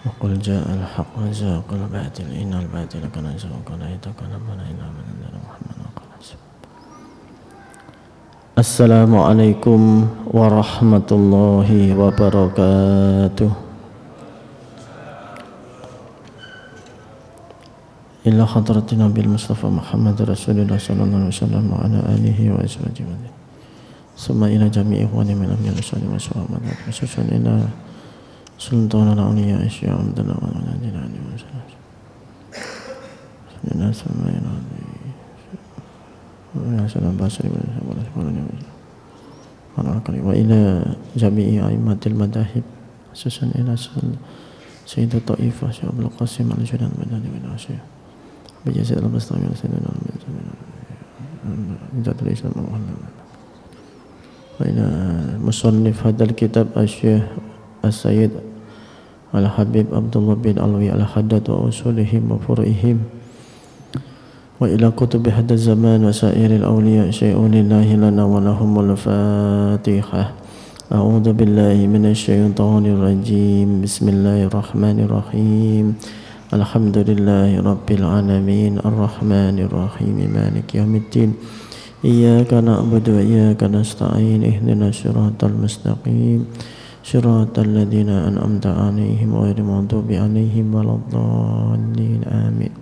وقل جاء الحق وزهق الباطل إن الباطل كان زهوقا لا يتكلمون إلا من أنزل محمد وقال السلام عليكم ورحمة الله وبركاته. إلى حضرة النبي المصطفى محمد رسول الله صلى الله عليه وسلم وعلى آله وأزواجه ثم إلى جميع إخواني من أمير الصالحين والصحابة خصوصا إلى سلطان الأولياء الشيخ عبد الله والعلي عليه وسلم الناس ما ينادي وإلى جميع أئمة المذاهب خصوصا إلى سيد الطائفة شيخ عبد القاسم علي جلال المدني بن عاشور بجزاء المستقيم سيدنا من الإسلام وإلى مصنف هذا الكتاب الشيخ السيد الحبيب عبد الله بن علوي الحداد وأصولهم وفروعهم وإلى كتب هذا الزمان وسائر الأولياء شيء لله لنا ولهم الفاتحة. أعوذ بالله من الشيطان الرجيم بسم الله الرحمن الرحيم الحمد لله رب العالمين الرحمن الرحيم مالك يوم الدين إياك نعبد وإياك نستعين اهدنا الصراط المستقيم صراط الذين أنعمت عليهم غير المغضوب عليهم ولا الضالين آمين.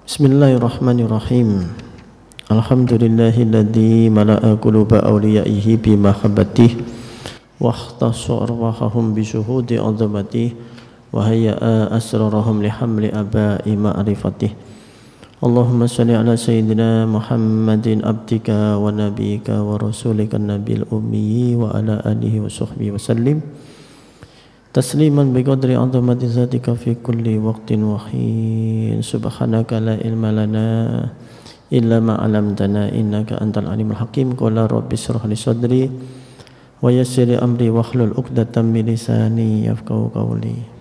بسم الله الرحمن الرحيم الحمد لله الذي ملأ قلوب أوليائه بمحبته واختص أرواحهم بشهود عظمته وهيأ أسرارهم لحمل أباء معرفته. اللهم صل على سيدنا محمد عبدك ونبيك ورسولك النبي الأمي وعلى آله وصحبه وسلم تسليما بقدر عظمة ذاتك في كل وقت وحين. سبحانك لا علم لنا إلا ما علمتنا إنك أنت العليم الحكيم. قال رب اشرح لي صدري ويسر لي أمري واحلل عقدة من لساني يفقهوا قولي.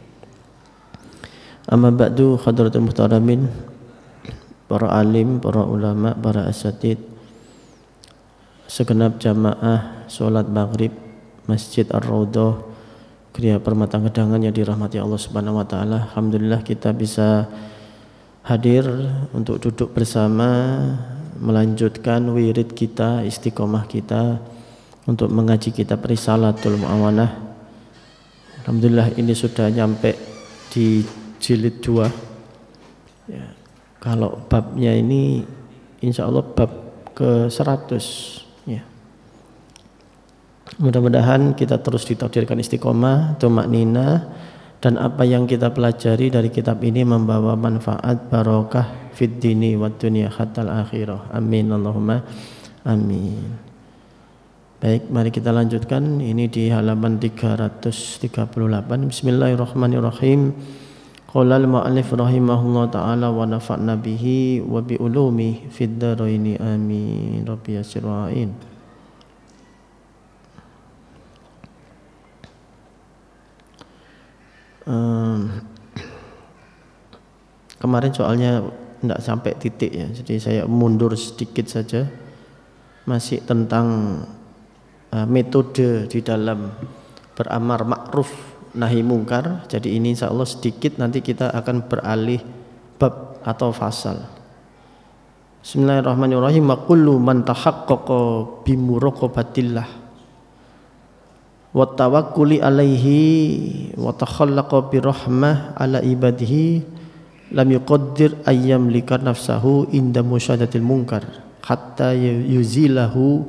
Amma ba'du hadratul muhtaramin, para alim, para ulama, para asatid, segenap jamaah sholat maghrib Masjid Ar-Raudhah Gria Permata Gedangan yang dirahmati Allah Subhanahu wa taala. Alhamdulillah kita bisa hadir untuk duduk bersama melanjutkan wirid kita, istiqomah kita untuk mengaji kitab Risalatul Mu'awanah. Alhamdulillah ini sudah nyampe di jilid 2 ya. Kalau babnya ini insya Allah bab ke 100 ya. Mudah-mudahan kita terus ditakdirkan istiqomah, tumaknina, dan apa yang kita pelajari dari kitab ini membawa manfaat barokah fid dini wad dunya hatta akhirah. Amin Allahumma amin. Baik, mari kita lanjutkan. Ini di halaman 338. Bismillahirrahmanirrahim. Qala al-mu'allif rahimahullah ta'ala wa nafa'na bihi wa bi ulumi fid dharaini amin rabbi yassir wa'in. Kemarin soalnya tidak sampai titik ya, jadi saya mundur sedikit saja. Masih tentang metode di dalam beramar ma'ruf nahi mungkar. Jadi ini insya Allah sedikit nanti kita akan beralih bab atau fasal. Bismillahirrahmanirrahim. Wa kullu man tahaqqaqa bi muraqabatillah wa tawakkuli alaihi wa takhallaqa bi rahmah ala ibadihi lam yuqaddir ayyam lika nafsahu inda musyahadatil munkar hatta yuzilahu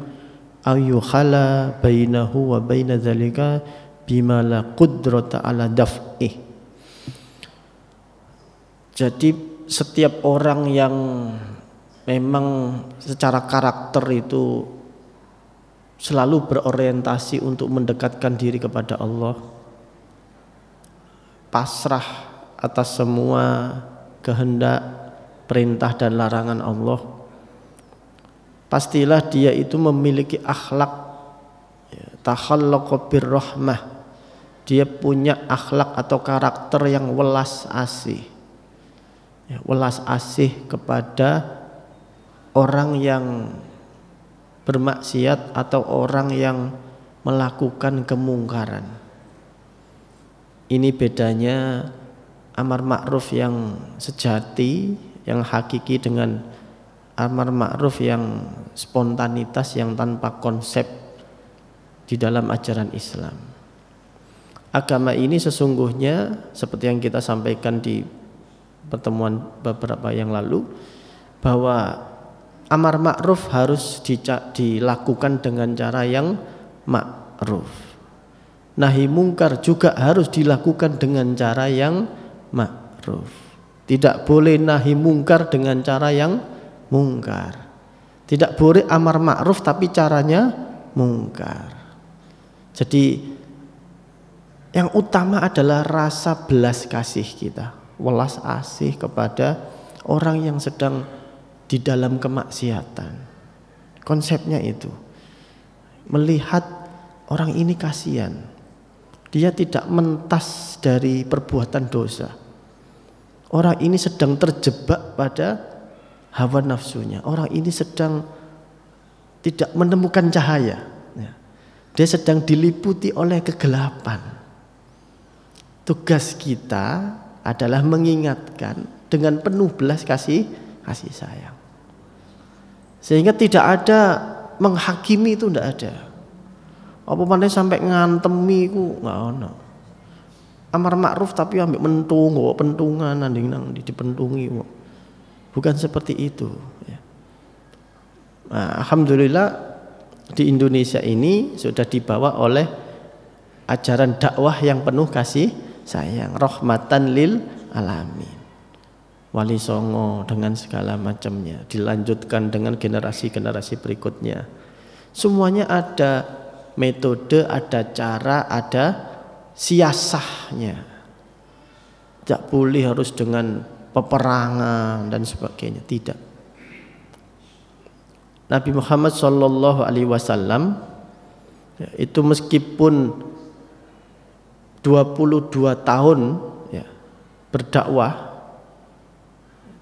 aw yukhala bainahu wa baina dzalika bima la qudrata ala daf'ih. Jadi setiap orang yang memang secara karakter itu selalu berorientasi untuk mendekatkan diri kepada Allah, pasrah atas semua kehendak, perintah dan larangan Allah, pastilah dia itu memiliki akhlak takhallaqa birrahmah. Dia punya akhlak atau karakter yang welas asih, welas asih kepada orang yang bermaksiat atau orang yang melakukan kemungkaran. Ini bedanya amar ma'ruf yang sejati, yang hakiki dengan amar ma'ruf yang spontanitas, yang tanpa konsep di dalam ajaran Islam. Agama ini sesungguhnya seperti yang kita sampaikan di pertemuan beberapa yang lalu, bahwa amar ma'ruf harus dilakukan dengan cara yang ma'ruf. Nahi mungkar juga harus dilakukan dengan cara yang ma'ruf. Tidak boleh nahi mungkar dengan cara yang mungkar. Tidak boleh amar ma'ruf tapi caranya mungkar. Jadi yang utama adalah rasa belas kasih kita, welas asih kepada orang yang sedang di dalam kemaksiatan. Konsepnya itu, melihat orang ini kasihan, dia tidak mentas dari perbuatan dosa. Orang ini sedang terjebak pada hawa nafsunya. Orang ini sedang tidak menemukan cahaya. Dia sedang diliputi oleh kegelapan. Tugas kita adalah mengingatkan dengan penuh belas kasih sayang. Sehingga tidak ada menghakimi, itu tidak ada. Apa mana sampai ngantemi ku nggak ono. Amar ma'ruf tapi ambek mentung, pentungan nanding nang dipentungi. Bukan seperti itu. Nah, alhamdulillah di Indonesia ini sudah dibawa oleh ajaran dakwah yang penuh kasih sayang, rahmatan lil alamin. Wali Songo dengan segala macamnya, dilanjutkan dengan generasi-generasi berikutnya. Semuanya ada metode, ada cara, ada siasahnya. Tidak boleh harus dengan peperangan dan sebagainya, tidak. Nabi Muhammad SAW itu meskipun 22 tahun berdakwah,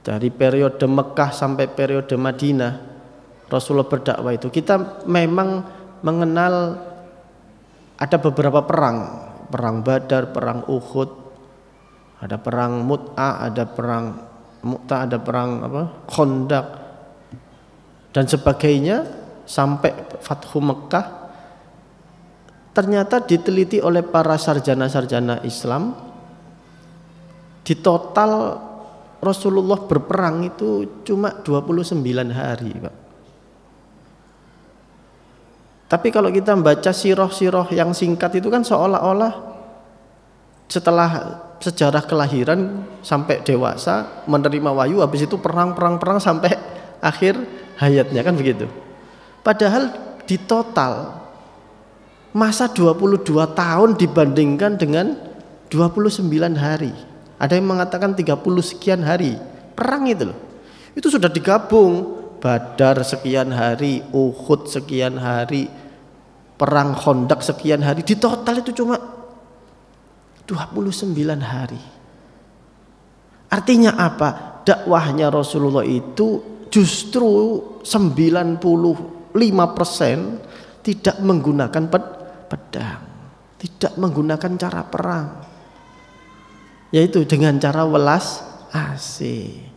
dari periode Mekah sampai periode Madinah, Rasulullah berdakwah itu, kita memang mengenal ada beberapa perang, perang Badar, perang Uhud, ada perang Mut'ah, ada perang Mu'tah, ada perang Khandaq dan sebagainya sampai Fathu Mekah. Ternyata diteliti oleh para sarjana-sarjana Islam, di total Rasulullah berperang itu cuma 29 hari, Pak. Tapi kalau kita membaca sirah-sirah yang singkat itu kan seolah-olah setelah sejarah kelahiran sampai dewasa menerima wahyu, habis itu perang sampai akhir hayatnya, kan begitu. Padahal di total masa 22 tahun dibandingkan dengan 29 hari. Ada yang mengatakan 30 sekian hari perang itu loh. Itu sudah digabung Badar sekian hari, Uhud sekian hari, perang Khandaq sekian hari, di total itu cuma 29 hari. Artinya apa? Dakwahnya Rasulullah itu justru 95% tidak menggunakan pedang, tidak menggunakan cara perang, yaitu dengan cara welas asih.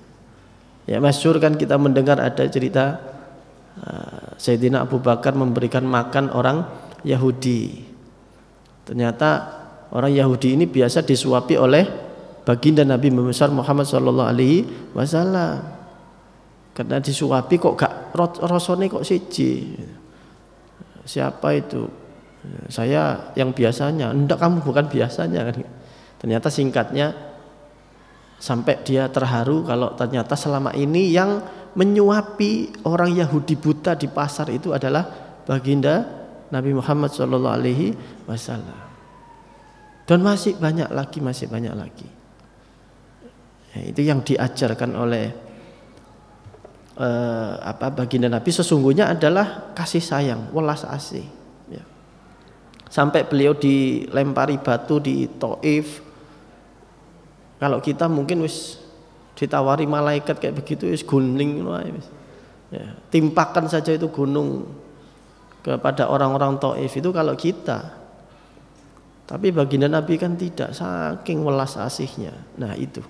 Ya, masyhur kan kita mendengar ada cerita Sayyidina Abu Bakar memberikan makan orang Yahudi. Ternyata orang Yahudi ini biasa disuapi oleh baginda Nabi Muhammad SAW. Karena disuapi kok gak rasane kok siji. Siapa itu? Saya yang biasanya. Enggak, kamu bukan biasanya kan. Ternyata singkatnya sampai dia terharu kalau ternyata selama ini yang menyuapi orang Yahudi buta di pasar itu adalah baginda Nabi Muhammad SAW. Dan masih banyak lagi. Ya, itu yang diajarkan oleh baginda Nabi sesungguhnya adalah kasih sayang, welas asih. Ya. Sampai beliau dilempari batu di Taif. Kalau kita mungkin wis ditawari malaikat kayak begitu wis guning ya, timpakan saja itu gunung kepada orang-orang Taif itu. Kalau kita Tapi baginda Nabi kan tidak, saking welas asihnya. Nah itu.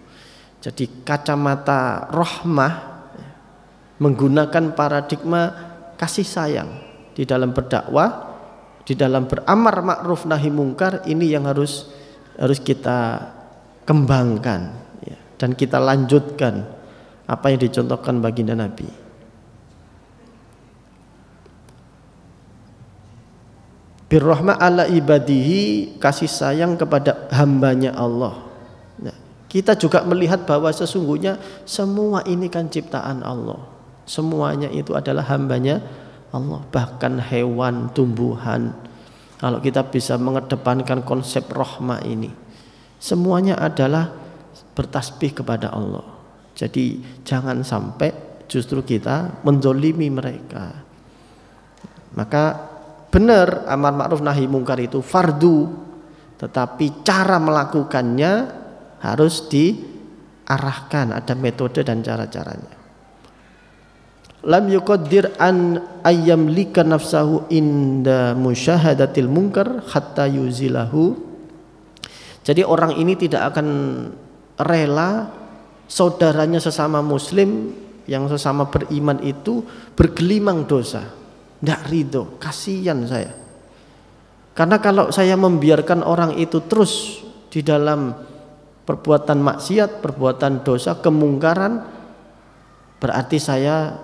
Jadi kacamata rahmah menggunakan paradigma kasih sayang di dalam berdakwah, di dalam beramar ma'ruf nahi mungkar, ini yang harus kita kembangkan ya, dan kita lanjutkan apa yang dicontohkan baginda Nabi. Birrahma ala ibadihi, kasih sayang kepada hambanya Allah. Nah, kita juga melihat bahwa sesungguhnya semua ini kan ciptaan Allah. Semuanya itu adalah hambanya Allah. Bahkan hewan, tumbuhan. Kalau kita bisa mengedepankan konsep rahmah ini, semuanya adalah bertasbih kepada Allah. Jadi jangan sampai justru kita menzolimi mereka. Maka benar, amar ma'ruf nahi mungkar itu fardu, tetapi cara melakukannya harus diarahkan, ada metode dan cara-caranya. Lam yuqaddir an ayyamlika nafsahu inda musyahadatil munkar hatta yuzilahu. Jadi orang ini tidak akan rela saudaranya sesama muslim yang sesama beriman itu bergelimang dosa. Tidak ridho, kasihan saya. Karena kalau saya membiarkan orang itu terus di dalam perbuatan maksiat, perbuatan dosa, kemungkaran, berarti saya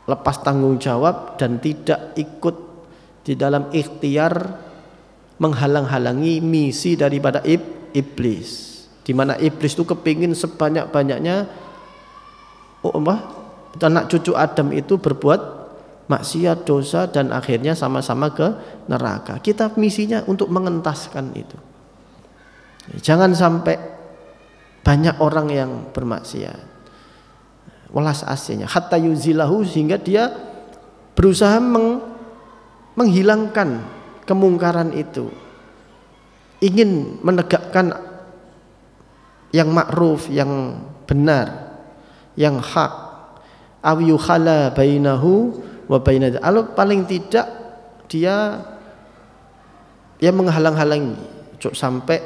lepas tanggung jawab dan tidak ikut di dalam ikhtiar menghalang-halangi misi daripada iblis. Di mana iblis itu kepingin sebanyak-banyaknya anak cucu Adam itu berbuat maksiat, dosa, dan akhirnya sama-sama ke neraka. Kita misinya untuk mengentaskan itu. Jangan sampai banyak orang yang bermaksiat. Welas asihnya hatta yuzilahu, sehingga dia berusaha menghilangkan kemungkaran itu. Ingin menegakkan yang ma'ruf, yang benar, yang hak. Aw yukhala bainahu wa baina, paling tidak dia menghalang-halangi, sampai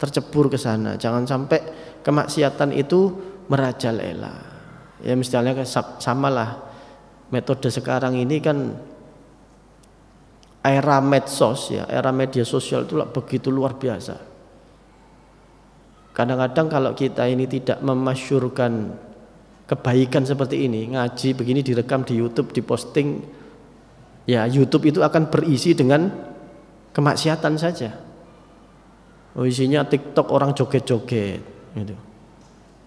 tercebur ke sana. Jangan sampai kemaksiatan itu merajalela. Ya misalnya samalah metode sekarang ini kan era medsos ya, era media sosial itu begitu luar biasa. Kadang-kadang kalau kita ini tidak memasyurkan kebaikan seperti ini, ngaji begini direkam di YouTube, diposting, ya YouTube itu akan berisi dengan kemaksiatan saja. Isinya TikTok orang joget-joget gitu.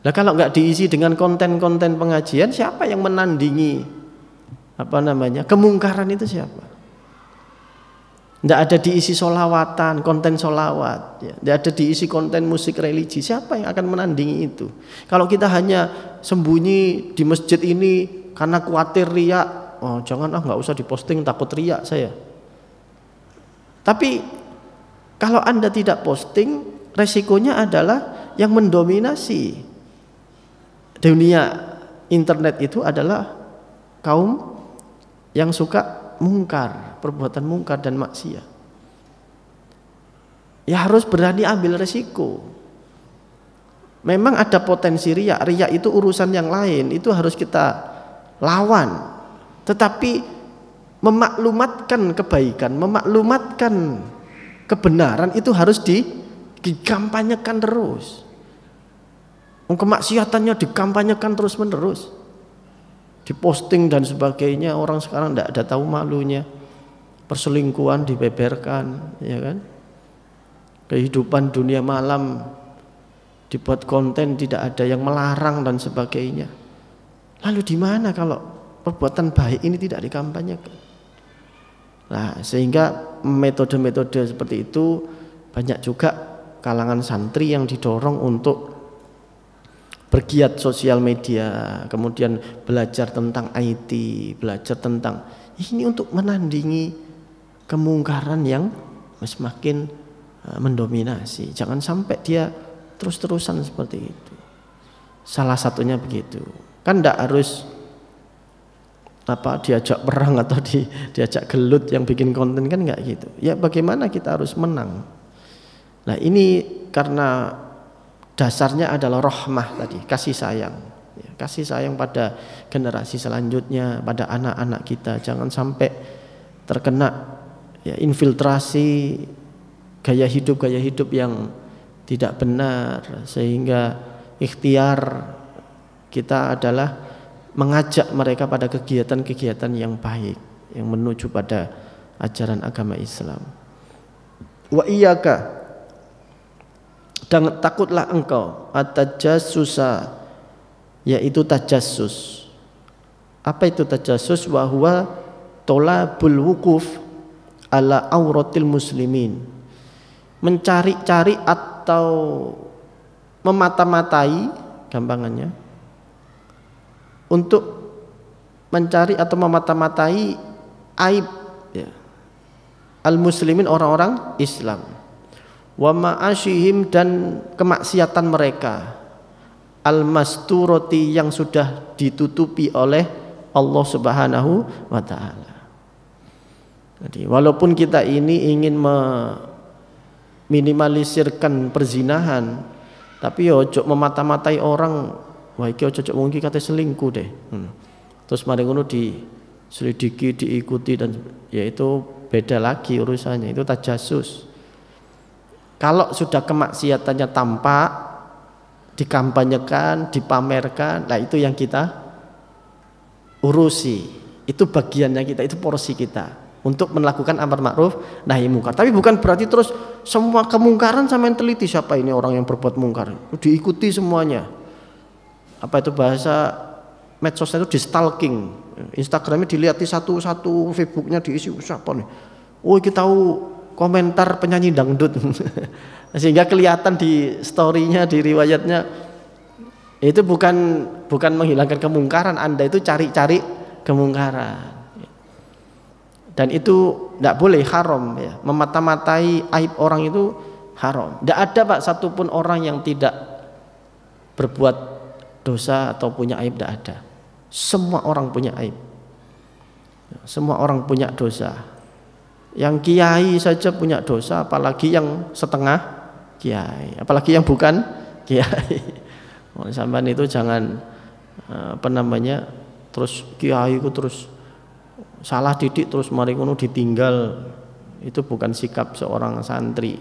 Nah kalau nggak diisi dengan konten-konten pengajian, siapa yang menandingi kemungkaran itu siapa? Nggak ada diisi solawatan, konten solawat, ya. Nggak ada diisi konten musik religi. Siapa yang akan menandingi itu? Kalau kita hanya sembunyi di masjid ini karena khawatir riya, jangan nggak usah diposting, takut riya saya. Tapi kalau Anda tidak posting, resikonya adalah yang mendominasi dunia internet itu adalah kaum yang suka mungkar, perbuatan mungkar dan maksiat. Ya harus berani ambil resiko. Memang ada potensi riya. Riya itu urusan yang lain, itu harus kita lawan. Tetapi memaklumatkan kebaikan, memaklumatkan kebenaran itu harus dikampanyekan terus. Kemaksiatannya dikampanyekan terus-menerus, diposting dan sebagainya. Orang sekarang tidak ada tahu malunya. Perselingkuhan dibeberkan, ya kan? Kehidupan dunia malam dibuat konten, tidak ada yang melarang dan sebagainya. Lalu di mana kalau perbuatan baik ini tidak dikampanyekan? Nah, sehingga metode-metode seperti itu banyak juga kalangan santri yang didorong untuk bergiat sosial media, kemudian belajar tentang IT, belajar tentang ini untuk menandingi kemungkaran yang semakin mendominasi. Jangan sampai dia terus-terusan seperti itu. Salah satunya begitu. Kan tidak harus diajak perang atau diajak gelut yang bikin konten, kan nggak gitu. Ya bagaimana kita harus menang. Nah ini karena dasarnya adalah rahmah tadi, kasih sayang. Ya, kasih sayang pada generasi selanjutnya, pada anak-anak kita. Jangan sampai terkena ya infiltrasi gaya hidup yang tidak benar, sehingga ikhtiar kita adalah mengajak mereka pada kegiatan-kegiatan yang baik, yang menuju pada ajaran agama Islam. Wa iyyaka, dan takutlah engkau at-tajassusa, yaitu tajassus. Apa itu tajassus? Wa huwa tolabul wukuf ala auratil muslimin, mencari-cari atau memata-matai, gampangannya, untuk mencari atau memata-matai aib ya, al-muslimin, orang-orang Islam, wa ma'asyihim, dan kemaksiatan mereka, al-masturati, yang sudah ditutupi oleh Allah Subhanahu wa ta'ala. Jadi walaupun kita ini ingin meminimalisirkan perzinahan, tapi ojo memata-matai orang, wah iki ojo mungkin kata selingkuh deh. Terus mari ngono diselidiki, diikuti, dan yaitu beda lagi urusannya, itu tajassus. Kalau sudah kemaksiatannya tampak, dikampanyekan, dipamerkan, nah itu yang kita urusi. Itu bagiannya kita, itu porsi kita untuk melakukan amar ma'ruf nahi mungkar. Tapi bukan berarti terus semua kemungkaran sama yang teliti, siapa ini orang yang berbuat mungkar, diikuti semuanya. Apa itu bahasa medsosnya itu di stalking, Instagramnya dilihat satu-satu, Facebooknya diisi siapa nih, oh kita tahu komentar penyanyi dangdut sehingga kelihatan di storynya, di riwayatnya. Itu bukan menghilangkan kemungkaran, Anda itu cari-cari kemungkaran. Dan itu tidak boleh, haram ya. Memata-matai aib orang itu haram. Tidak ada Pak satupun orang yang tidak berbuat dosa atau punya aib, tidak ada. Semua orang punya aib, semua orang punya dosa. Yang kiai saja punya dosa, apalagi yang setengah kiai, apalagi yang bukan kiai. Sampean itu jangan terus kiai itu terus salah didik terus mari ngono ditinggal. Itu bukan sikap seorang santri.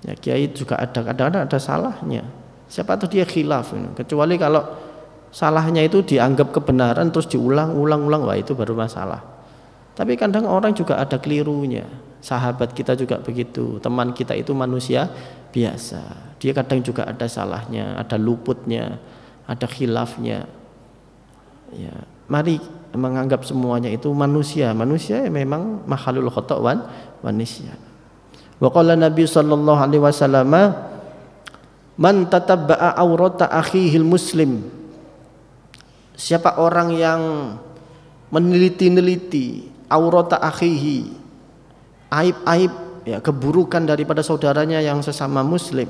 Ya, kiai juga ada kadang-kadang ada salahnya. Siapa tahu dia khilaf, kecuali kalau salahnya itu dianggap kebenaran terus diulang-ulang, wah itu baru masalah. Tapi kadang orang juga ada kelirunya. Sahabat kita juga begitu, teman kita itu manusia biasa. Dia kadang juga ada salahnya, ada luputnya, ada khilafnya. Ya, mari menganggap semuanya itu manusia. Manusia ya memang makhluk khata' wan nisyan. Wa qala Nabi sallallahu alaihi wasallam, man tatabba'a aurata akhihil muslim, siapa orang yang meneliti-neliti aurata akhihi, aib-aib ya, keburukan daripada saudaranya yang sesama muslim,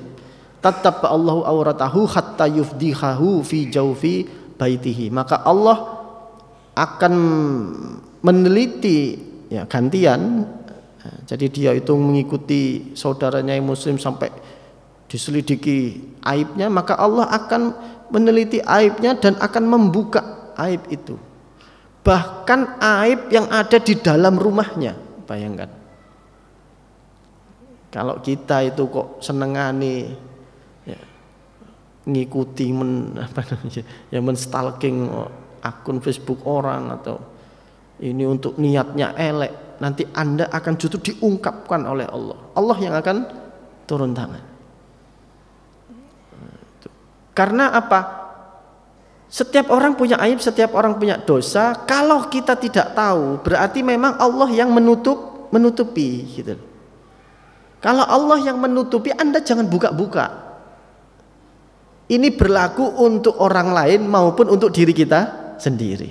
tatabba Allahu auratahu hatta yufdihahu fi jawfi baitihi, maka Allah akan meneliti ya gantian. Jadi dia itu mengikuti saudaranya yang muslim sampai diselidiki aibnya, maka Allah akan meneliti aibnya dan akan membuka aib itu, bahkan aib yang ada di dalam rumahnya. Bayangkan kalau kita itu kok senengane ya, ngikuti menstalking akun Facebook orang, atau ini untuk niatnya elek, nanti Anda akan justru diungkapkan oleh Allah. Allah yang akan turun tangan. Karena apa? Setiap orang punya aib, setiap orang punya dosa. Kalau kita tidak tahu, berarti memang Allah yang menutupi gitu. Kalau Allah yang menutupi, Anda jangan buka-buka. Ini berlaku untuk orang lain maupun untuk diri kita sendiri.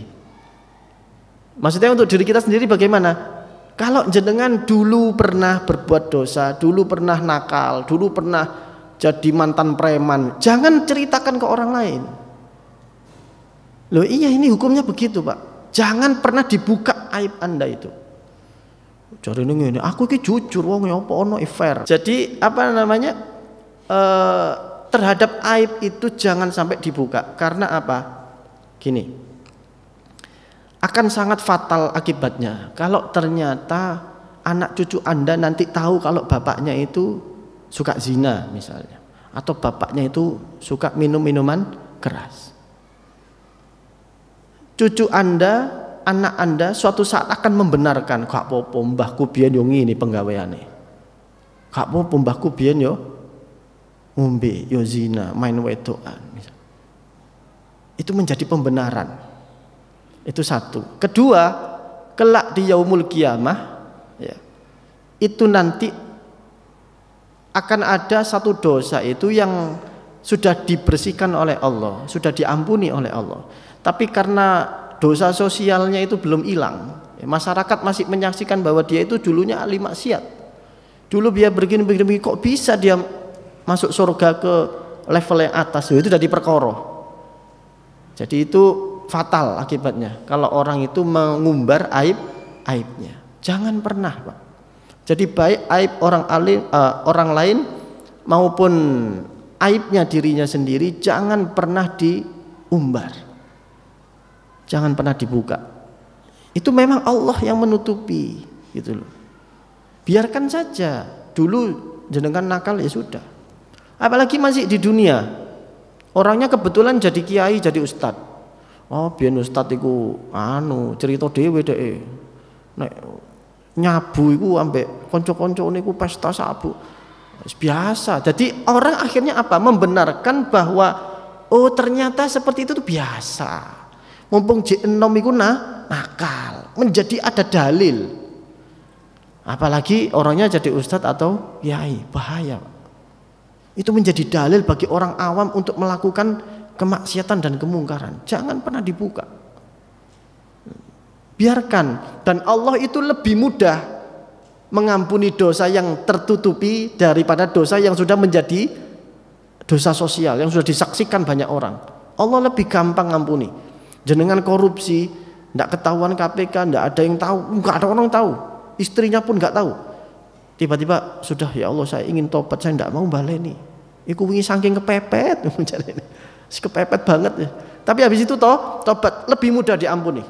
Maksudnya untuk diri kita sendiri bagaimana? Kalau jenengan dulu pernah berbuat dosa, dulu pernah nakal, dulu pernah jadi mantan preman, jangan ceritakan ke orang lain. Loh iya, ini hukumnya begitu Pak. Jangan pernah dibuka aib Anda itu. Cari ini, aku ini jujur, wong ya apa ono fair. Jadi apa namanya, terhadap aib itu jangan sampai dibuka. Karena apa? Gini, akan sangat fatal akibatnya kalau ternyata anak cucu Anda nanti tahu kalau bapaknya itu suka zina misalnya, atau bapaknya itu suka minum minuman keras. Cucu Anda, anak Anda suatu saat akan membenarkan, gak apa-apa mbahku biyen yo ngene penggaweane. Gak apa-apa mbahku biyen yo ngombe, yo zina, main wedokan. Itu menjadi pembenaran. Itu satu. Kedua, kelak di yaumul kiamah ya, itu nanti akan ada satu dosa itu yang sudah dibersihkan oleh Allah, sudah diampuni oleh Allah. Tapi karena dosa sosialnya itu belum hilang, masyarakat masih menyaksikan bahwa dia itu dulunya ahli maksiat. Dulu dia begini-begini, kok bisa dia masuk surga ke level yang atas, itu dari perkara. Jadi itu fatal akibatnya kalau orang itu mengumbar aibnya. Jangan pernah, Pak. Jadi baik aib orang lain maupun aibnya dirinya sendiri jangan pernah diumbar. Jangan pernah dibuka. Itu memang Allah yang menutupi, gitu loh. Biarkan saja. Dulu jenengan nakal ya sudah. Apalagi masih di dunia. Orangnya kebetulan jadi kiai, jadi ustad. Oh, biyen ustad iku cerita dhewe dhek. Nek nyabu iku ambek kanca-kanca niku pesta sabu. Biasa. Jadi orang akhirnya apa? Membenarkan bahwa oh ternyata seperti itu tuh biasa. Mumpung enom iku nakal, menjadi ada dalil. Apalagi orangnya jadi ustadz atau kiai, bahaya. Itu menjadi dalil bagi orang awam untuk melakukan kemaksiatan dan kemungkaran. Jangan pernah dibuka. Biarkan, dan Allah itu lebih mudah mengampuni dosa yang tertutupi daripada dosa yang sudah menjadi dosa sosial, yang sudah disaksikan banyak orang. Allah lebih gampang ngampuni. Jenengan korupsi, tidak ketahuan KPK, tidak ada yang tahu, nggak ada orang tahu, istrinya pun nggak tahu. Tiba-tiba sudah, ya Allah saya ingin tobat, saya tidak mau baleni. Iku wingi saking kepepet, kepepet banget ya. Tapi habis itu tobat lebih mudah diampuni.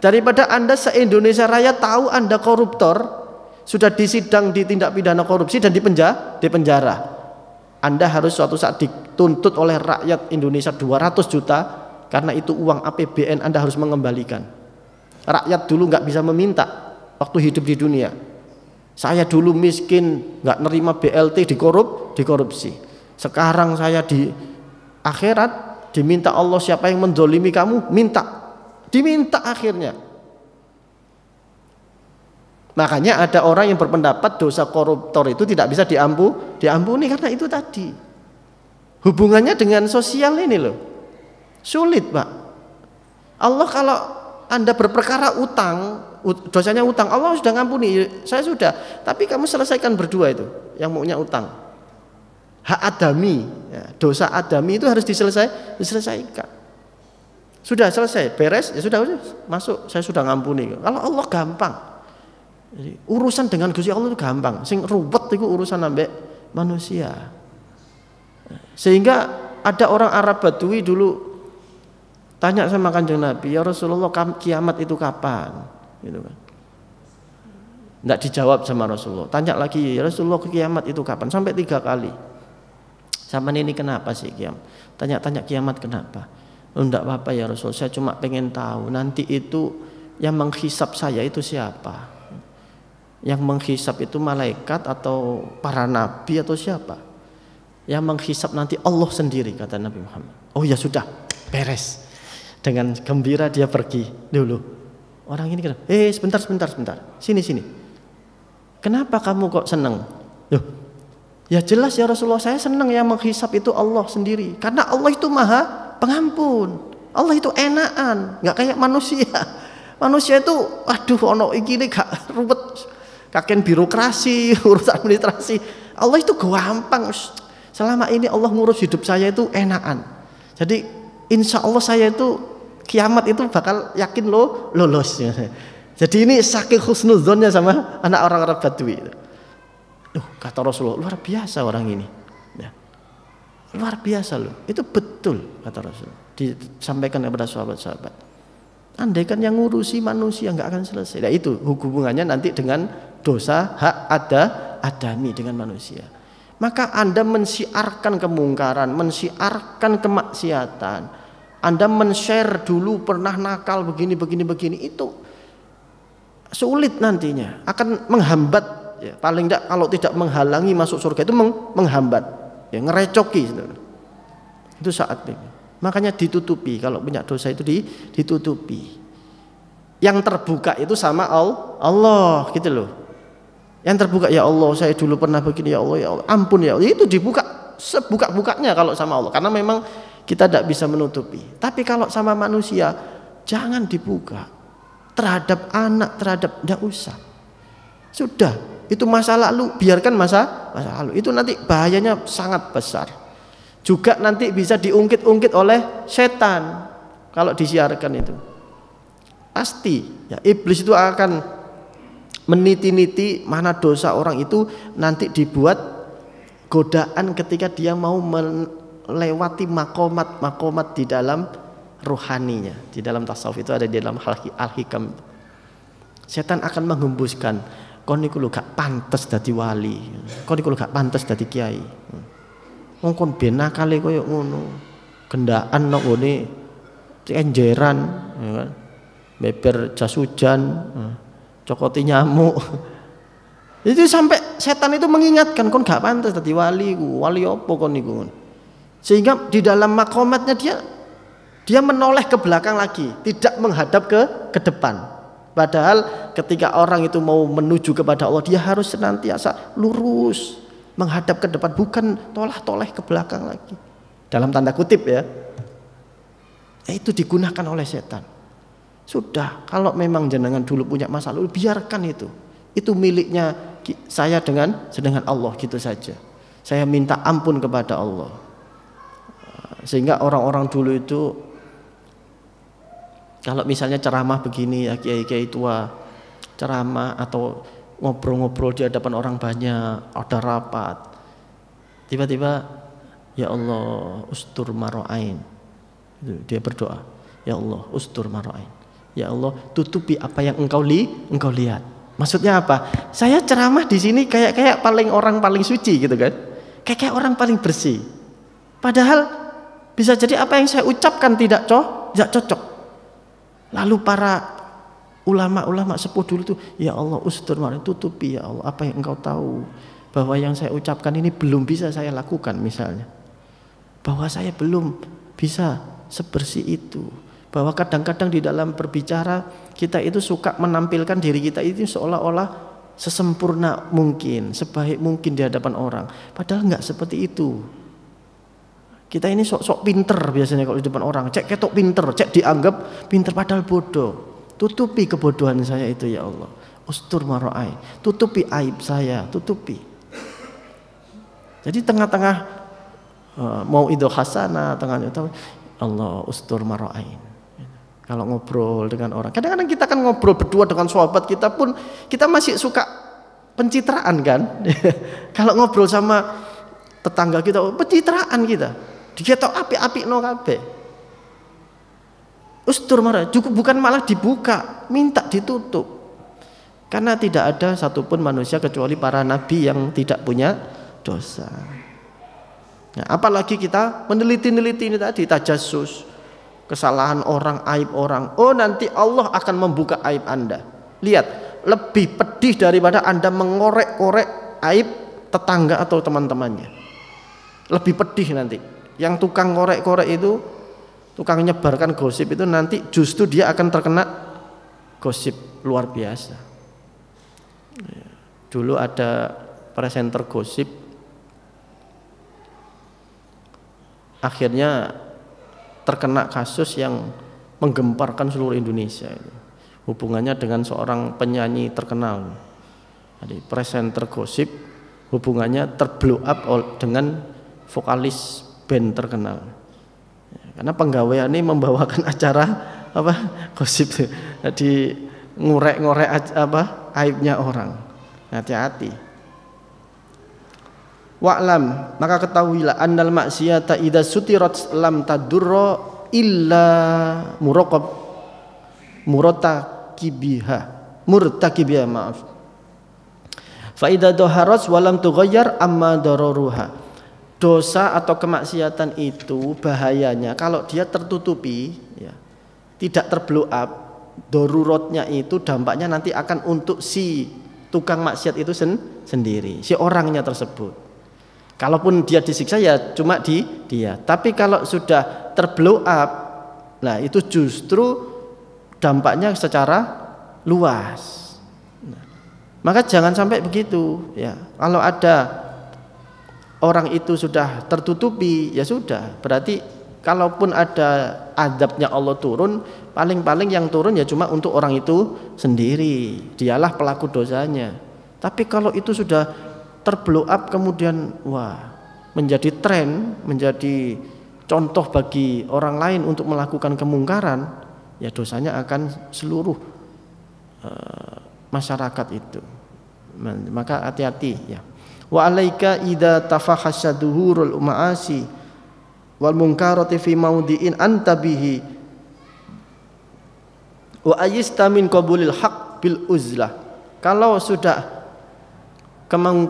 Daripada Anda se-Indonesia Raya tahu Anda koruptor, sudah disidang di tindak pidana korupsi dan di penjara. Anda harus suatu saat dituntut oleh rakyat Indonesia 200 juta. Karena itu uang APBN Anda harus mengembalikan. Rakyat dulu nggak bisa meminta waktu hidup di dunia. Saya dulu miskin, nggak nerima BLT, dikorupsi. Sekarang saya di akhirat diminta Allah, siapa yang mendolimi kamu, diminta akhirnya. Makanya ada orang yang berpendapat dosa koruptor itu tidak bisa diampuni karena itu tadi. Hubungannya dengan sosial ini loh. Sulit, Pak. Allah kalau Anda berperkara utang, dosanya utang, Allah sudah ngampuni, saya sudah. Tapi kamu selesaikan berdua itu, yang maunya utang. Hak adami, ya, dosa adami itu harus diselesaikan. Sudah selesai, beres, ya sudah masuk, saya sudah ngampuni. Kalau Allah gampang. Jadi, urusan dengan Gusti Allah itu gampang. Sing ruwet itu urusan ambek manusia. Sehingga ada orang Arab Badui dulu tanya sama Kanjeng Nabi, ya Rasulullah kiamat itu kapan? Gitu kan. Tidak dijawab sama Rasulullah. Tanya lagi, ya Rasulullah kiamat itu kapan? Sampai 3 kali. Sama ini kenapa sih kiamat? Tanya-tanya kiamat kenapa? Oh, enggak apa-apa ya Rasul, saya cuma pengen tahu nanti itu yang menghisap saya itu siapa? Yang menghisap itu malaikat atau para nabi atau siapa? Yang menghisap nanti Allah sendiri, kata Nabi Muhammad. Oh ya sudah, beres. Dengan gembira dia pergi dulu. Orang ini kenapa? Sebentar. Sini. Kenapa kamu kok senang? Loh, ya jelas ya Rasulullah, saya senang yang menghisap itu Allah sendiri. Karena Allah itu maha pengampun. Allah itu enakan, nggak kayak manusia. Manusia itu, aduh, ono iki gak ruwet, kakek birokrasi, urusan administrasi. Allah itu gampang. Selama ini Allah ngurus hidup saya itu enakan. Jadi insya Allah saya itu kiamat itu bakal yakin lo lolos. Jadi ini saking husnudzonnya sama anak orang-orang Badui. Kata Rasulullah, luar biasa orang ini. Ya. Luar biasa loh. Itu betul kata Rasulullah. Disampaikan kepada sahabat-sahabat. Andai kan yang ngurusi manusia nggak akan selesai. Nah, itu hubungannya nanti dengan dosa hak adami dengan manusia. Maka Anda mensiarkan kemungkaran, mensiarkan kemaksiatan. Anda men-share dulu pernah nakal begini, itu sulit nantinya, akan menghambat. Ya, paling tidak kalau tidak menghalangi masuk surga itu menghambat, ya, ngerecoki. Itu saat ini. Makanya ditutupi, kalau punya dosa itu ditutupi. Yang terbuka itu sama Allah, gitu loh. Yang terbuka, ya Allah saya dulu pernah begini, ya Allah ampun ya Allah, itu dibuka sebuka-bukanya kalau sama Allah, karena memang kita tidak bisa menutupi. Tapi kalau sama manusia jangan dibuka. Terhadap anak, tidak usah. Sudah, itu masa lalu, biarkan masa lalu. Itu nanti bahayanya sangat besar. Juga nanti bisa diungkit-ungkit oleh setan kalau disiarkan itu. Pasti ya, iblis itu akan meniti-niti mana dosa orang itu, nanti dibuat godaan ketika dia mau melewati makomat di dalam ruhaninya. Di dalam tasawuf itu ada, di dalam al-hikam. Setan akan menghembuskan, kon niku lho gak pantes dadi wali, kon niku lho gak pantes dadi kiai. Wong kon ben nakale koyo ngono. Gendaan nang ngene enjeran, ya kan. Beber jas hujan, cokoti nyamuk. Itu sampai setan itu mengingatkan, kon gak pantas dadi wali apa kon niku. Sehingga di dalam makomatnya dia menoleh ke belakang lagi, tidak menghadap ke depan. Padahal ketika orang itu mau menuju kepada Allah, dia harus senantiasa lurus menghadap ke depan, bukan toleh ke belakang lagi. Dalam tanda kutip ya. Itu digunakan oleh setan. Sudah, kalau memang jenengan dulu punya masa lalu, biarkan itu. Itu miliknya saya sedangkan Allah, gitu saja. Saya minta ampun kepada Allah. Sehingga orang-orang dulu itu kalau misalnya ceramah begini ya, kiai-kiai tua ceramah atau ngobrol-ngobrol di hadapan orang banyak, ada rapat, tiba-tiba ya Allah ustur maro'ain, dia berdoa, ya Allah ustur maro'ain, ya Allah tutupi apa yang engkau lihat. Maksudnya apa? Saya ceramah di sini kayak orang paling suci gitu kan, kayak orang paling bersih. Padahal bisa jadi apa yang saya ucapkan tidak cocok. Lalu para ulama-ulama sepuh dulu itu, ya Allah ustur maro'ain, tutupi ya Allah apa yang engkau tahu bahwa yang saya ucapkan ini belum bisa saya lakukan, misalnya bahwa saya belum bisa sebersih itu, bahwa kadang-kadang di dalam berbicara kita itu suka menampilkan diri kita itu seolah-olah sesempurna mungkin, sebaik mungkin di hadapan orang, padahal enggak seperti itu. Kita ini sok-sok pinter biasanya kalau di depan orang, cek ketok pinter, cek dianggap pinter padahal bodoh. Tutupi kebodohan saya itu ya Allah, ustur maro'ain, tutupi aib saya, tutupi. Jadi tengah-tengah mau idul hasanah, tengah-tengah Allah ustur maro'ain. Kalau ngobrol dengan orang, kadang-kadang kita kan ngobrol berdua dengan sahabat kita pun, kita masih suka pencitraan kan. Kalau ngobrol sama tetangga kita, pencitraan kita, dia tau api-api no kabeh. Ustur marah, cukup bukan malah dibuka, minta ditutup. Karena tidak ada satupun manusia kecuali para nabi yang tidak punya dosa. Nah, apalagi kita meneliti-neliti ini tadi, tajassus, kesalahan orang, aib orang. Oh, nanti Allah akan membuka aib Anda. Lihat, lebih pedih daripada Anda mengorek-korek aib tetangga atau teman-temannya. Lebih pedih nanti. Yang tukang korek-korek itu, tukang menyebarkan gosip itu, nanti justru dia akan terkena gosip luar biasa. Dulu ada presenter gosip, akhirnya terkena kasus yang menggemparkan seluruh Indonesia. Hubungannya dengan seorang penyanyi terkenal. Jadi presenter gosip hubungannya terblow up dengan vokalis band terkenal. Karena penggawaian ini membawakan acara apa gosip di ngorek-ngorek apa aibnya orang. Hati-hati. Wa'lam, maka ketahuilah annal maksiata idza sutirat lam tadurra illa murtakibiha maaf. Fa idza dhaharat wa lam tughayyar amma dararuha. Dosa atau kemaksiatan itu bahayanya kalau dia tertutupi ya, tidak terblow up, daruratnya itu dampaknya nanti akan untuk si tukang maksiat itu sendiri, si orangnya tersebut. Kalaupun dia disiksa ya cuma dia. Tapi kalau sudah terblow up, nah itu justru dampaknya secara luas. Nah, maka jangan sampai begitu ya. Kalau ada orang itu sudah tertutupi ya sudah, berarti kalaupun ada azabnya Allah turun, paling-paling yang turun ya cuma untuk orang itu sendiri, dialah pelaku dosanya. Tapi kalau itu sudah terblow up kemudian wah menjadi tren, menjadi contoh bagi orang lain untuk melakukan kemungkaran, ya dosanya akan seluruh masyarakat itu. Maka hati-hati ya. Wa alaika idza tafahasya duhurul ma'asi wal munkarati fi maudi'in anta bihi wa ayista min qabulil haq bil uzlah. Kalau sudah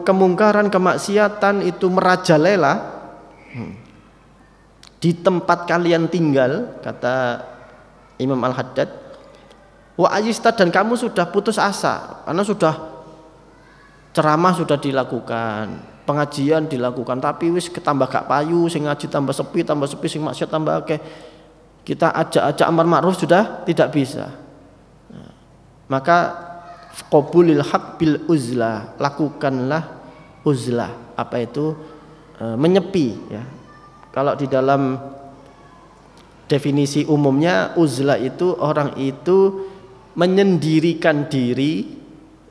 kemungkaran, kemaksiatan itu merajalela di tempat kalian tinggal, kata Imam Al-Haddad, wa ayista, dan kamu sudah putus asa karena sudah ceramah sudah dilakukan, pengajian dilakukan, tapi wis ketambah gak payu, sing ngaji tambah sepi, sing maksiat tambah akeh. Kita ajak-ajak amar ma'ruf sudah tidak bisa. Nah, maka qabulil haq bil uzlah, lakukanlah uzlah. Apa itu? Menyepi ya. Kalau di dalam definisi umumnya uzlah itu orang itu menyendirikan diri,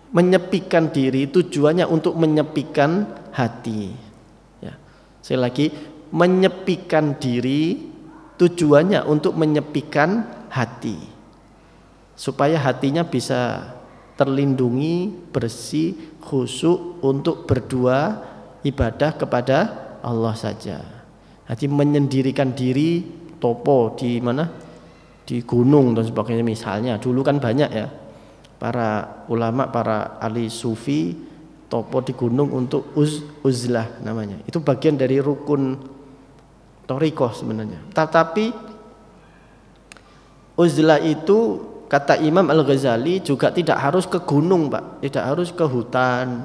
menyepikan diri, tujuannya untuk menyepikan hati ya. Sekali lagi, menyepikan diri tujuannya untuk menyepikan hati supaya hatinya bisa terlindungi, bersih, khusyuk untuk berdua ibadah kepada Allah saja. Jadi menyendirikan diri, topo di mana? Di gunung dan sebagainya misalnya. Dulu kan banyak ya para ulama, para ahli sufi topo di gunung untuk uzlah namanya. Itu bagian dari rukun thariqah sebenarnya. Tetapi uzlah itu kata Imam Al-Ghazali juga tidak harus ke gunung, Pak. Tidak harus ke hutan,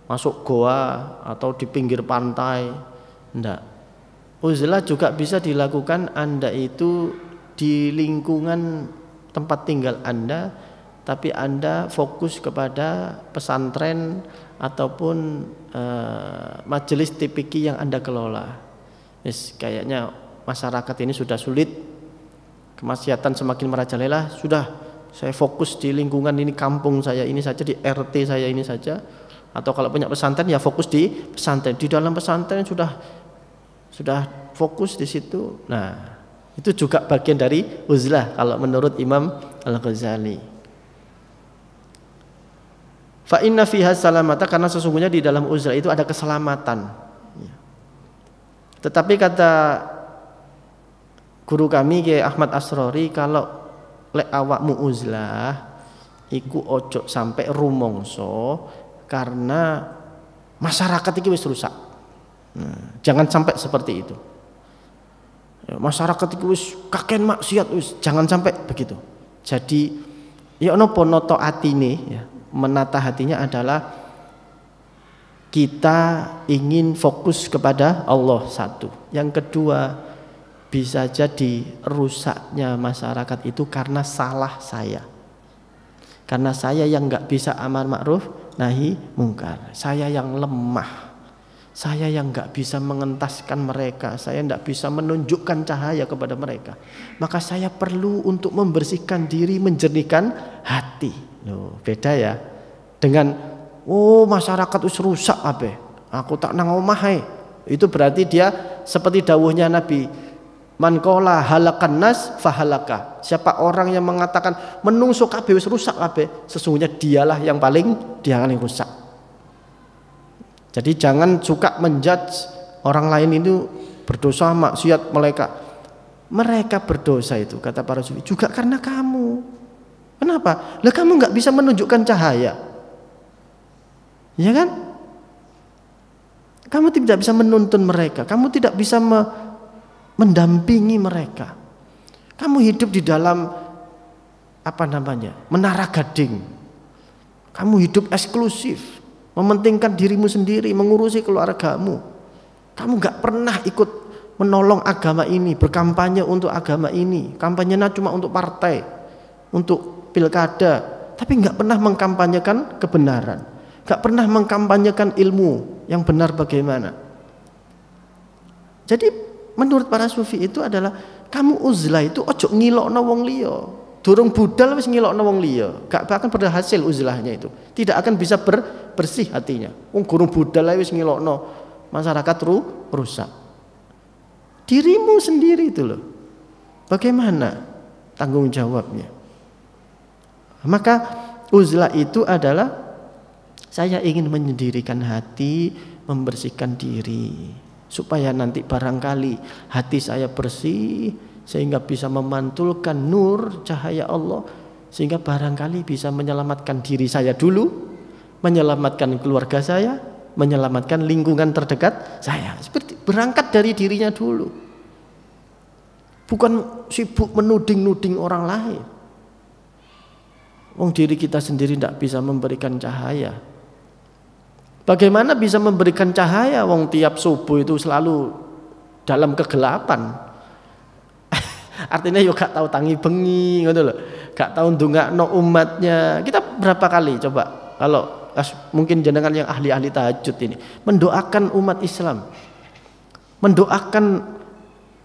masuk goa atau di pinggir pantai. Enggak. Uzlah juga bisa dilakukan Anda itu di lingkungan tempat tinggal Anda, tapi Anda fokus kepada pesantren ataupun majelis TPQ yang Anda kelola. Yes, kayaknya masyarakat ini sudah sulit, kemaksiatan semakin merajalela, sudah saya fokus di lingkungan ini, kampung saya ini saja, di RT saya ini saja. Atau kalau punya pesantren ya fokus di pesantren, di dalam pesantren sudah fokus di situ. Nah, itu juga bagian dari uzlah kalau menurut Imam Al-Ghazali. Fa inna fiha salamata, karena sesungguhnya di dalam uzlah itu ada keselamatan. Tetapi kata guru kami Kiai Ahmad Asrori, kalau lek awakmu uzlah iku ojo sampai rumongso karena masyarakat iki wis rusak. Nah, jangan sampai seperti itu. Masyarakat iki wis kakean maksiat wis, jangan sampai begitu. Jadi ya napa noto atine ya. Menata hatinya adalah kita ingin fokus kepada Allah satu. Yang kedua, bisa jadi rusaknya masyarakat itu karena salah saya. Karena saya yang nggak bisa amar ma'ruf nahi mungkar. Saya yang lemah. Saya yang nggak bisa mengentaskan mereka. Saya nggak bisa menunjukkan cahaya kepada mereka. Maka saya perlu untuk membersihkan diri, menjernihkan hati. Loh, beda ya dengan masyarakat us rusak apa? Aku tak nang omah. Itu berarti dia seperti dawuhnya Nabi, Man qala halakan nas fahalaka. Siapa orang yang mengatakan menungso kabeh wis rusak kabeh, sesungguhnya dialah yang paling rusak. Jadi jangan suka menjudge orang lain itu berdosa maksiat mereka berdosa itu kata para sufi juga karena kamu. Kenapa? Lah kamu nggak bisa menunjukkan cahaya, ya kan? Kamu tidak bisa menuntun mereka, kamu tidak bisa mendampingi mereka. Kamu hidup di dalam menara gading. Kamu hidup eksklusif, mementingkan dirimu sendiri, mengurusi keluargamu. Kamu gak pernah ikut menolong agama ini, berkampanye untuk agama ini. Kampanyenya cuma untuk partai, untuk pilkada, tapi gak pernah mengkampanyekan kebenaran, gak pernah mengkampanyekan ilmu yang benar bagaimana. Jadi menurut para sufi itu adalah kamu uzlah itu ojo ngilokno wong liya. Durung budal wis ngilokno wong liya, gak akan berhasil uzlahnya itu. Tidak akan bisa bersih hatinya. Wong gurung budal ae wis ngilokno, masyarakat rusak. Dirimu sendiri itu loh. Bagaimana tanggung jawabnya? Maka uzlah itu adalah saya ingin menyendirikan hati, membersihkan diri, supaya nanti barangkali hati saya bersih sehingga bisa memantulkan nur cahaya Allah, sehingga barangkali bisa menyelamatkan diri saya dulu, menyelamatkan keluarga saya, menyelamatkan lingkungan terdekat saya. Seperti berangkat dari dirinya dulu, bukan sibuk menuding-nuding orang lain. Wong diri kita sendiri tidak bisa memberikan cahaya. Bagaimana bisa memberikan cahaya wong tiap subuh itu selalu dalam kegelapan? Artinya yo gak tahu tangi bengi ngono lho. Gak tahu ndongakno umatnya. Kita berapa kali coba kalau mungkin jenengan yang ahli-ahli tahajud ini mendoakan umat Islam, mendoakan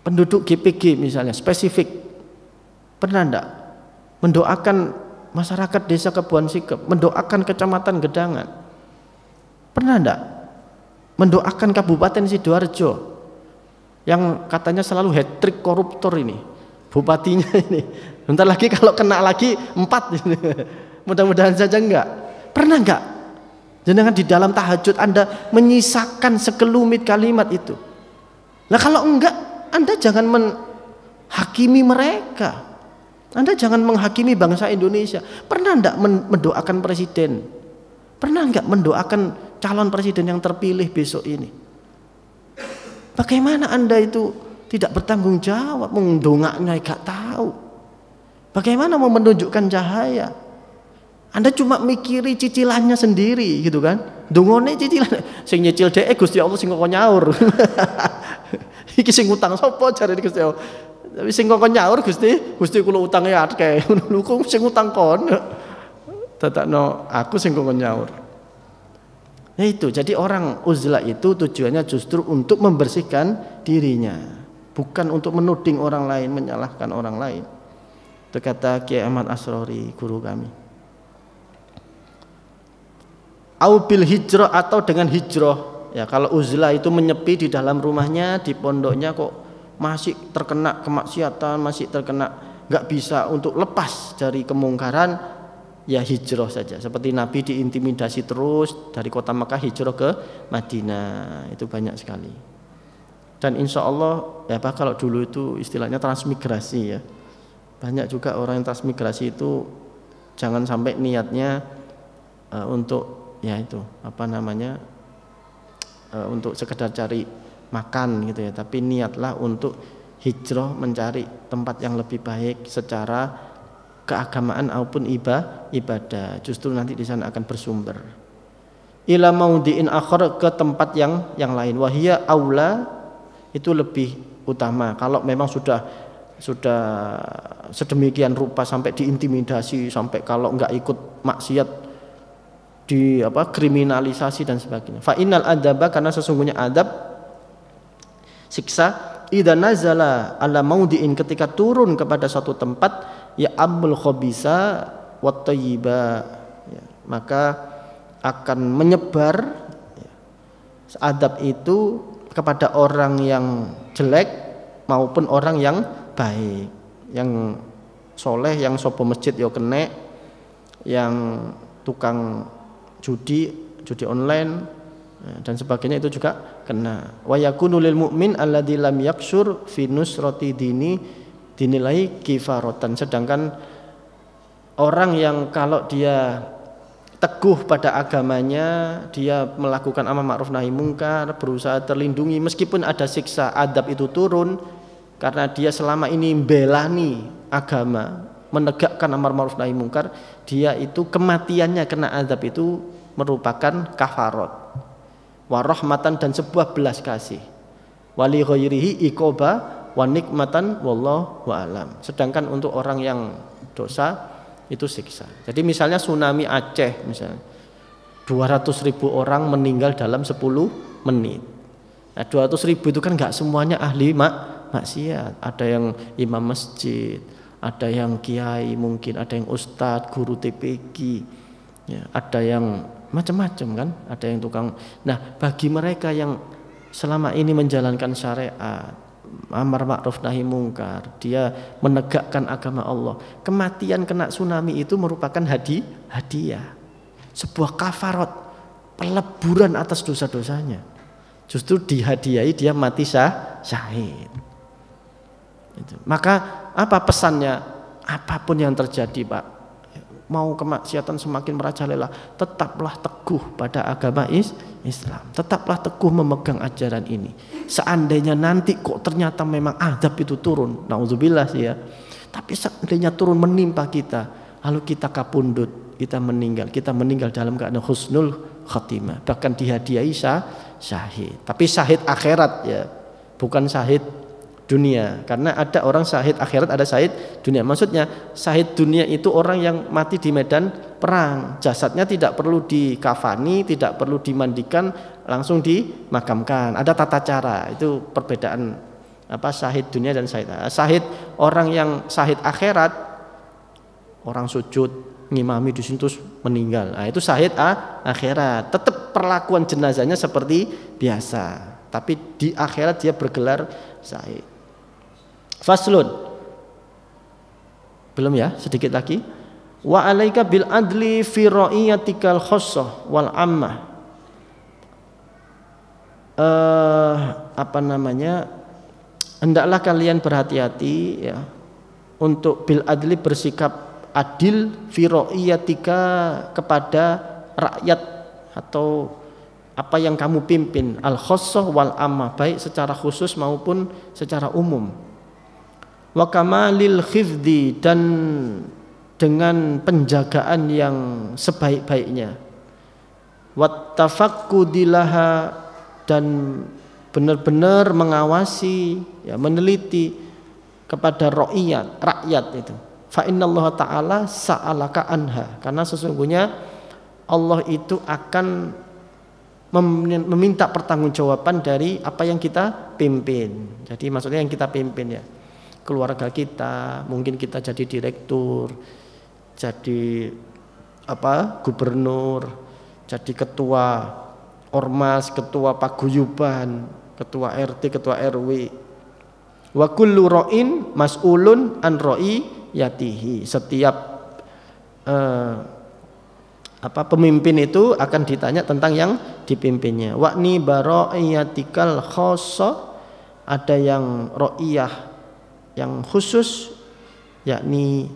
penduduk GPG misalnya spesifik, pernah enggak? Mendoakan masyarakat desa Kebon Sikep, mendoakan kecamatan Gedangan, pernah enggak? Mendoakan Kabupaten Sidoarjo yang katanya selalu hat-trick koruptor ini, bupatinya ini, bentar lagi kalau kena lagi 4 mudah-mudahan saja enggak. Pernah enggak jenengan di dalam tahajud Anda menyisakan sekelumit kalimat itu? Nah kalau enggak, Anda jangan menghakimi mereka, Anda jangan menghakimi bangsa Indonesia. Pernah enggak mendoakan presiden? Pernah enggak mendoakan calon presiden yang terpilih besok ini? Bagaimana Anda itu tidak bertanggung jawab, mendongaknya gak tahu. Bagaimana mau menunjukkan cahaya? Anda cuma mikiri cicilannya sendiri gitu kan. Dongone cicilan sing nyicil dhek Gusti Allah sing kok nyaur. Iki sing utang sapa jarene Gusti Allah. Tapi sing kok nyaur Gusti kula utange akeh. Lho kok sing utang kon. Dadakno aku sing kok nyaur. Nah itu, jadi orang uzlah itu tujuannya justru untuk membersihkan dirinya, bukan untuk menuding orang lain, menyalahkan orang lain. Itu kata Kiai Ahmad Asrori, guru kami. Au bil hijrah, atau dengan hijrah. Ya, kalau uzlah itu menyepi di dalam rumahnya, di pondoknya kok masih terkena kemaksiatan, masih terkena nggak bisa untuk lepas dari kemungkaran, ya hijrah saja. Seperti Nabi diintimidasi terus dari kota Mekah hijrah ke Madinah, itu banyak sekali. Dan insya Allah ya Pak, kalau dulu itu istilahnya transmigrasi ya, banyak juga orang yang transmigrasi itu jangan sampai niatnya untuk ya itu untuk sekedar cari makan gitu ya, tapi niatlah untuk hijrah mencari tempat yang lebih baik secara keagamaan maupun ibadah. Justru nanti di sana akan bersumber. Ila maudiin akhar, ke tempat yang lain. Wahia aula, itu lebih utama. Kalau memang sudah sedemikian rupa sampai diintimidasi, sampai kalau enggak ikut maksiat kriminalisasi dan sebagainya. Fa innal adaba, karena sesungguhnya adab, siksa, idza nazala ala maudiin, ketika turun kepada suatu tempat, ya amul khabisa wat thayyiba, ya, maka akan menyebar adab itu kepada orang yang jelek maupun orang yang baik, yang soleh, yang sopo masjid yo kena, yang tukang judi online dan sebagainya itu juga kena. Wa yakunu lil mu'min alladzi lam yaksur fi nusrati dini dinilai kifaratan. Sedangkan orang yang kalau dia teguh pada agamanya, dia melakukan amar ma'ruf nahi mungkar, berusaha terlindungi meskipun ada siksa adab itu turun karena dia selama ini membelani agama, menegakkan amar ma'ruf nahi mungkar, dia itu kematiannya kena adab itu merupakan kafarat wa rahmatan dan sebuah belas kasih, wali ghairihi iqoba wa nikmatan wallahu a'lam. Sedangkan untuk orang yang dosa itu siksa. Jadi misalnya tsunami Aceh misalnya 200.000 orang meninggal dalam 10 menit. Nah 200.000 itu kan nggak semuanya ahli maksiat. Ada yang imam masjid, ada yang kiai mungkin, ada yang ustadz, guru TPG, ya, ada yang macam-macam kan, ada yang tukang. Nah bagi mereka yang selama ini menjalankan syariat, amar ma'ruf nahi mungkar, dia menegakkan agama Allah, kematian kena tsunami itu merupakan hadiah, sebuah kafarat, peleburan atas dosa-dosanya. Justru dihadiahi dia mati syahid. Maka apa pesannya? Apapun yang terjadi Pak, mau kemaksiatan semakin merajalela, tetaplah teguh pada agama Islam, tetaplah teguh memegang ajaran ini. Seandainya nanti kok ternyata memang azab itu turun, naudzubillah sih ya, tapi seandainya turun menimpa kita, lalu kita kapundut, kita meninggal dalam keadaan husnul khatimah, bahkan dihadiahi syahid. Tapi syahid akhirat ya, bukan syahid dunia, karena ada orang syahid akhirat, ada syahid dunia. Maksudnya syahid dunia itu orang yang mati di medan perang, jasadnya tidak perlu dikafani, tidak perlu dimandikan, langsung dimakamkan. Ada tata cara, itu perbedaan apa syahid dunia dan syahid. Syahid orang yang syahid akhirat, orang sujud ngimami di situ meninggal. Nah, itu syahid akhirat. Tetap perlakuan jenazahnya seperti biasa, tapi di akhirat dia bergelar syahid. Faslun, belum ya, sedikit lagi. Wa alaika bil adli fi ra'iyatikal khassah wal ammah. Hendaklah kalian berhati-hati ya untuk bil adli, bersikap adil fi ra'iyatika, kepada rakyat atau apa yang kamu pimpin, al khassah wal ammah, baik secara khusus maupun secara umum. Wa kamalil khifdi, dan dengan penjagaan yang sebaik-baiknya. Wat tafaqqudilaha, dan benar-benar mengawasi ya, meneliti kepada rakyat itu. Fa innallaha ta'ala sa'alaka anha, karena sesungguhnya Allah itu akan meminta pertanggungjawaban dari apa yang kita pimpin. Jadi maksudnya yang kita pimpin ya, keluarga kita, mungkin kita jadi direktur, jadi gubernur, jadi ketua ormas, ketua paguyuban, ketua RT, ketua RW. Wa kullu ra'in mas'ulun an ra'iyatihi. Setiap pemimpin itu akan ditanya tentang yang dipimpinnya. Wa'ni bara'iyatikal khassa, ada yang ra'iyah yang khusus, yakni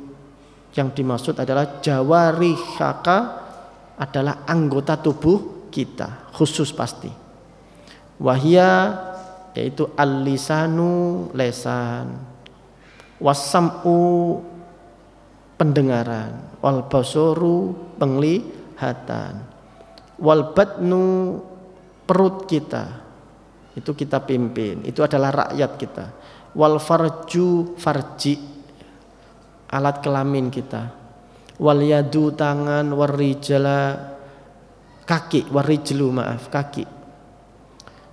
yang dimaksud adalah jawarihaka, adalah anggota tubuh kita khusus pasti. Wahia, yaitu al-lisanu, lesan, wasam'u, pendengaran, wal basoru, penglihatan, wal batnu, perut kita, itu kita pimpin, itu adalah rakyat kita. Wal farju, farji, alat kelamin kita. Wal yadu, tangan. Wal rijala, kaki. Wal rijlu, maaf, kaki.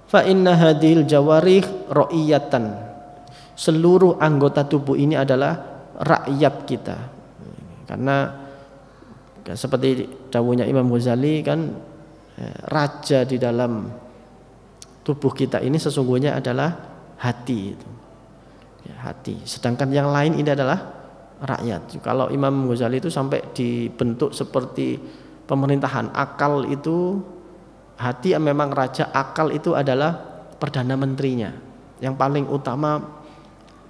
Fa inna hadhil jawarih ra'iyatan, seluruh anggota tubuh ini adalah rakyat kita. Karena seperti dawuhnya Imam Ghazali kan, raja di dalam tubuh kita ini sesungguhnya adalah hati itu. ya, hati. Sedangkan yang lain ini adalah rakyat. Kalau Imam Ghazali itu sampai dibentuk seperti pemerintahan, akal itu, hati memang raja, akal itu adalah perdana menterinya yang paling utama,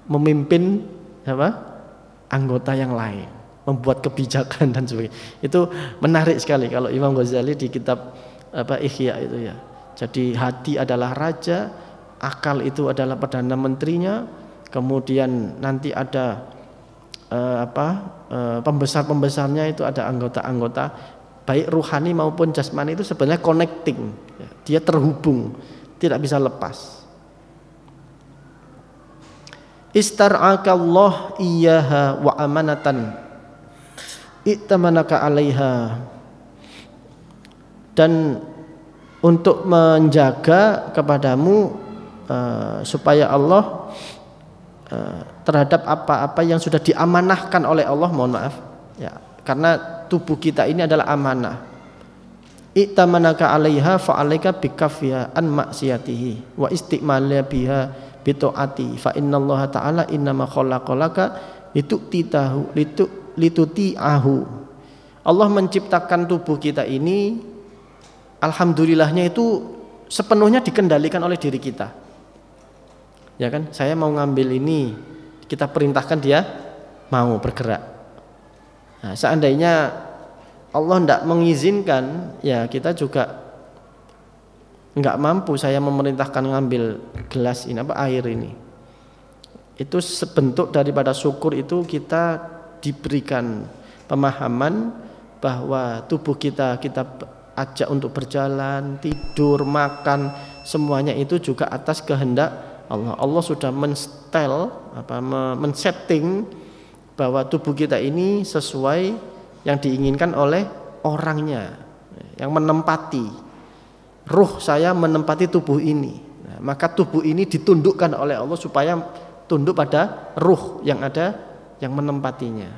memimpin anggota yang lain, membuat kebijakan dan sebagainya. Itu menarik sekali kalau Imam Ghazali di kitab Ihya itu ya. Jadi hati adalah raja, akal itu adalah perdana menterinya, kemudian nanti ada pembesar-pembesarnya, itu ada anggota-anggota baik ruhani maupun jasmani, itu sebenarnya connecting, dia terhubung, tidak bisa lepas. Istar'akallah iyyaha wa amanatan i'tamanaka 'alaiha, dan untuk menjaga kepadamu supaya Allah terhadap apa-apa yang sudah diamanahkan oleh Allah, mohon maaf ya, karena tubuh kita ini adalah amanah. I'tamanaka 'alaiha fa'alaika bikafiha an maksiyatihi wa isti'malha biha bitaati fa innallaha ta'ala innama khalaqalaka lituti'ahu. Allah menciptakan tubuh kita ini, alhamdulillahnya itu sepenuhnya dikendalikan oleh diri kita. Ya kan, saya mau ngambil ini, kita perintahkan dia mau bergerak. Nah, seandainya Allah tidak mengizinkan, ya kita juga nggak mampu. Saya memerintahkan ngambil gelas ini, air ini, itu sebentuk daripada syukur. Itu kita diberikan pemahaman bahwa tubuh kita ajak untuk berjalan, tidur, makan, semuanya itu juga atas kehendak Allah. Allah sudah men-setting bahwa tubuh kita ini sesuai yang diinginkan oleh orangnya, yang menempati. Ruh saya menempati tubuh ini, nah, maka tubuh ini ditundukkan oleh Allah supaya tunduk pada ruh yang ada, yang menempatinya.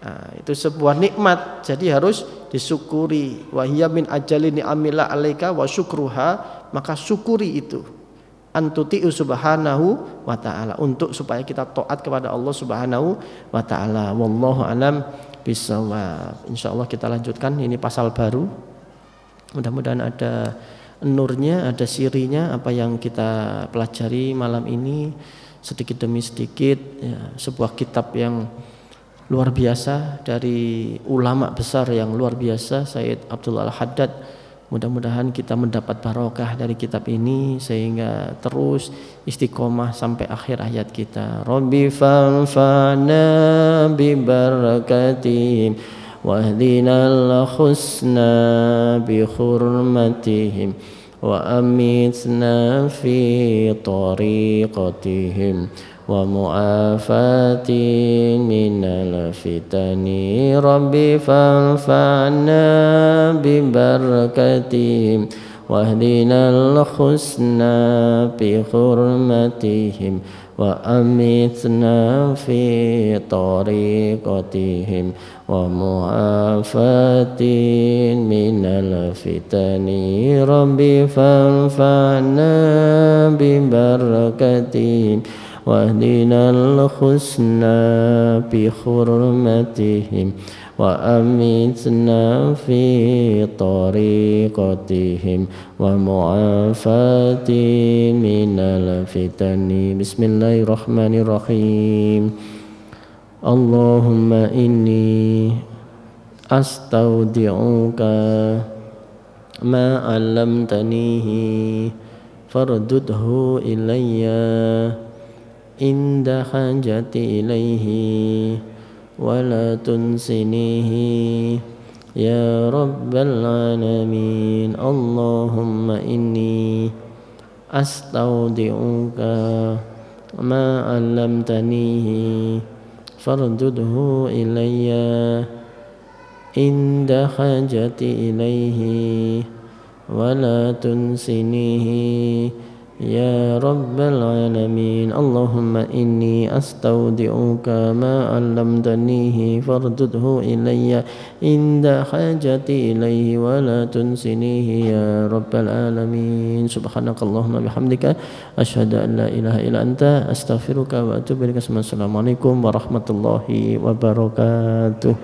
Nah, itu sebuah nikmat, jadi harus disyukuri. Wa hiya min ajali ni'amillah 'alaika wa syukruha, maka syukuri itu. Antuti'u subhanahu wa ta'ala, untuk supaya kita taat kepada Allah subhanahu wa ta'ala. Wallahu alam bisawab. Insyaallah kita lanjutkan, ini pasal baru. Mudah-mudahan ada nurnya, ada sirinya apa yang kita pelajari malam ini, sedikit demi sedikit ya, sebuah kitab yang luar biasa dari ulama besar yang luar biasa, Sayyid Abdul Al-Haddad. Mudah-mudahan kita mendapat barokah dari kitab ini sehingga terus istiqomah sampai akhir hayat kita. Rabbi fanfa'na bi barakatihim wahdinal husna bi hurmatihim wa amitna fi tariqatihim wa mu'afati minal fitani. Rabbi fanfa'na bi barakatihim wahdinal husna bi hurmatihim wa amitna fi tariqatihim wa mu'afati minal fitani. Rabbi fanfa'na bi barakatihim wahdinal husna bi hurmatihim wa amitna fi tariqatihim wa mu'afati minal fitani. Bismillahirrahmanirrahim. Allahumma inni astaudi'uka ma 'allamtanihi fardudhu ilayya inda hajati ilaihi wa la tunsinihi ya rabbal alamin. Allahumma inni astaudi'uka ma 'allamtanihi fardudhu ilayya inda hajati ilaihi wa la tunsinihi يا رب العالمين. اللهم إني أستودعك ما علمتنيه فاردده إلي عند حاجتي إليه ولا تنسنيه يا رب العالمين. سبحانك اللهم وبحمدك أشهد أن لا إله إلا أنت أستغفرك وأتوب إليك. السلام عليكم ورحمة الله وبركاته.